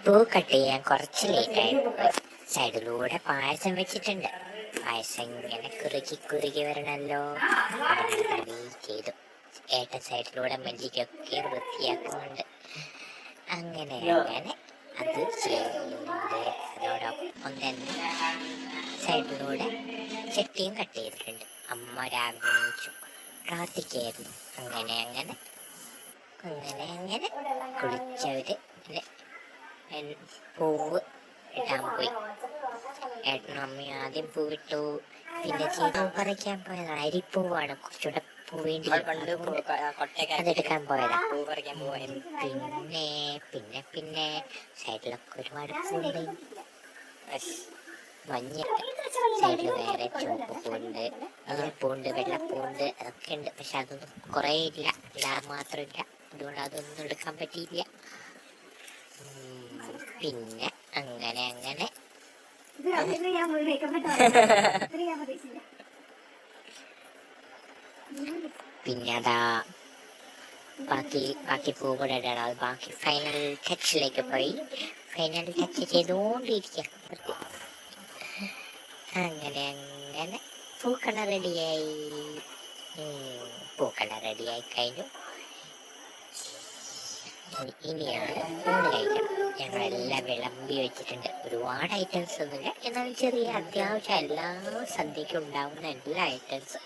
പൂ കട്ട് ചെയ്യാൻ കുറച്ച് ലേറ്റായിട്ട് പോയി. സൈഡിലൂടെ പായസം വെച്ചിട്ടുണ്ട്. പായസം ഇങ്ങനെ കുറുകി വരണല്ലോ. ചെയ്തു. ഏട്ടൻ സൈഡിലൂടെ മല്ലികൊക്കെ വൃത്തിയാക്കുന്നുണ്ട്. അങ്ങനെ അത് ചെയ്യുന്നുണ്ട്. അതോടൊപ്പം തന്നെ സൈഡിലൂടെ ചട്ടിയും കട്ട് ചെയ്തിട്ടുണ്ട്. അമ്മ രാവിലെ എണീച്ചു പ്രാർത്ഥിക്കായിരുന്നു. അങ്ങനെ കുളിച്ചവര് പൂവ് ഇടാൻ പോയി. ഏട്ടനും അമ്മയും ആദ്യം പൂവിട്ടു. പിന്നെ ചെയ്തു പറിക്കാൻ പോയതാണ്. അരിപ്പൂവാണ്, കുറച്ചുകൂടെ പൂവേണ്ടി അതെടുക്കാൻ പോയതാ. പിന്നെ സൈഡിലൊക്കെ ഒരുപാട് പൂണ്ട്. മഞ്ഞ സൈഡിൽ വേറെ ചുവപ്പ് പൂണ്ട്, നീലപ്പൂണ്ട്, വെള്ളപ്പൂണ്ട്, അതൊക്കെ ഉണ്ട്. പക്ഷെ അതൊന്നും കുറേ ഇല്ല, ഇടാൻ മാത്രമില്ല. അതുകൊണ്ട് അതൊന്നും എടുക്കാൻ പറ്റിയില്ല. പിന്നെ അങ്ങനെ പിന്നെ അതാ ബാക്കി പൂ കൂടെ ഇടണം. അത് ബാക്കി ഫൈനൽ ടച്ചിലേക്ക് പോയി. ഫൈനൽ ടച്ച് ചെയ്തുകൊണ്ടിരിക്കുക. അങ്ങനെ പൂക്കള റെഡിയായി കഴിഞ്ഞു. ഇനിയാണ് ഊണ് കഴിക്കണം. ഞങ്ങളെല്ലാം വിളമ്പി വെച്ചിട്ടുണ്ട്. ഒരുപാട് ഐറ്റംസ് ഒന്നുമില്ല, എന്നാലും ചെറിയ അത്യാവശ്യം എല്ലാ സദ്യക്കും ഉണ്ടാവുന്ന എല്ലാ ഐറ്റംസും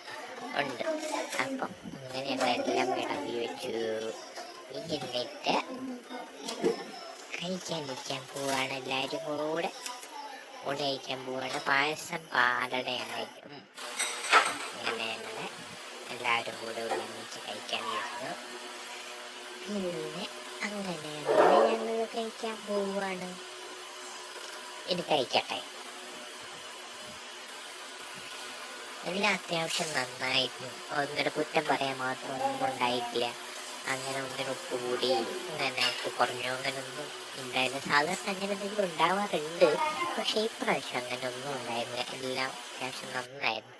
ഉണ്ട്. അപ്പം അങ്ങനെ ഞങ്ങളെല്ലാം വിളമ്പി വെച്ചു. എന്നിട്ട് കഴിക്കാൻ പോവാണ്. എല്ലാവരും കൂടെ കഴിക്കാൻ പോവാണ്. പായസം പാലടയായിട്ടും അങ്ങനെ എല്ലാവരും കൂടെ ഒരുമിച്ച് കഴിക്കാനിരുന്നു. പിന്നെ അങ്ങനെ ഞങ്ങൾ കഴിക്കാൻ പോവാണ്. ഇത് കഴിക്കട്ടെ. എല്ലാം അത്യാവശ്യം നന്നായിരുന്നു. ഒന്നിടെ കുറ്റം പറയാൻ മാത്രം ഒന്നും ഉണ്ടായിട്ടില്ല. അങ്ങനെ ഒന്നിനും ഉപ്പ് കൂടി, അങ്ങനെ ഉപ്പ് കുറഞ്ഞോ, അങ്ങനൊന്നും ഉണ്ടായിരുന്നു. സാധാരണ അങ്ങനെ എന്തെങ്കിലും ഉണ്ടാവാറുണ്ട്, പക്ഷെ ഇപ്രാവശ്യം അങ്ങനെ ഒന്നും ഉണ്ടായിരുന്നില്ല. എല്ലാം അത്യാവശ്യം നന്നായിരുന്നു.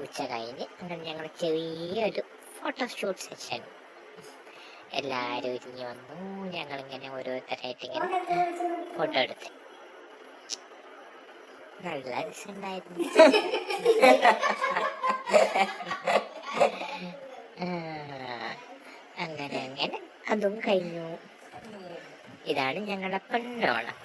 ഉച്ച കഴിഞ്ഞ് അങ്ങനെ ഞങ്ങൾ ചെറിയൊരു ഫോട്ടോഷൂട്ട് സെഷൻ. എല്ലാവരും ഒരുങ്ങി വന്നു. ഞങ്ങളിങ്ങനെ ഓരോരുത്തരായിട്ട് ഇങ്ങനെ ഫോട്ടോ എടുത്ത് നല്ല രസമുണ്ടായിരുന്നു. അങ്ങനെ അതും കഴിഞ്ഞു. ഇതാണ് ഞങ്ങളുടെ പെണ്ണോണം.